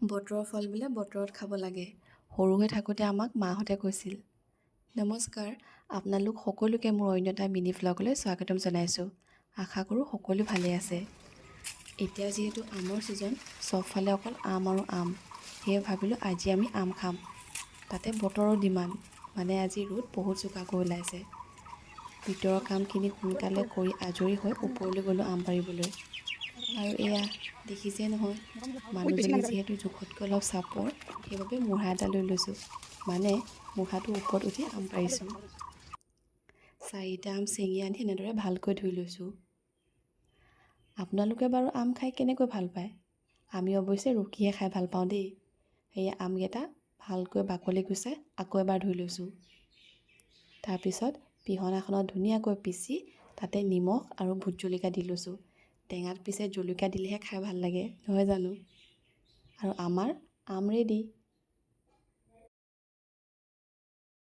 বতৰৰ ফল বোলে বতৰত খাব লাগে। সৰু হৈ থাকোঁতে আমাক মাহঁতে কৈছিল। নমস্কাৰ, আপোনালোক সকলোকে মোৰ অন্য এটা মিনি ভ্লগলৈ স্বাগতম জনাইছোঁ। আশা কৰোঁ সকলো ভালে আছে। এতিয়া যিহেতু আমৰ ছিজন, চবফালে অকল আম আৰু আম। সেয়ে ভাবিলোঁ আজি আমি আম খাম। তাতে বতৰৰ ডিমাণ্ড, মানে আজি ৰ'দ বহুত চোকাকৈ ওলাইছে। ভিতৰৰ কামখিনি সোনকালে কৰি আজৰি হৈ ওপৰলৈ গ'লোঁ আম পাৰিবলৈ। আৰু এয়া দেখিছে নহয়, মানুহজনী যিহেতু জোখতকৈ অলপ চাপৰ, সেইবাবে মুঢ়া এটা লৈ লৈছোঁ। মানে মুঢ়াটোৰ ওপৰত উঠি আম পাৰিছোঁ। 4টা আম ছিঙি আনি এনেদৰে ভালকৈ ধুই লৈছোঁ। আপোনালোকে বাৰু আম খাই কেনেকৈ ভাল পায়? আমি অৱশ্যে ৰুকিহে খাই ভাল পাওঁ দেই। সেয়ে আমকেইটা ভালকৈ বাকলি গুচাই আকৌ এবাৰ ধুই লৈছোঁ। তাৰপিছত পিহনাখনত ধুনীয়াকৈ পিচি তাতে নিমখ আৰু ভোট জলকীয়া দি লৈছোঁ। টেঙাত পিছে জলকীয়া দিলেহে খাই ভাল লাগে, নহয় জানো? আৰু আমাৰ আম ৰেডি।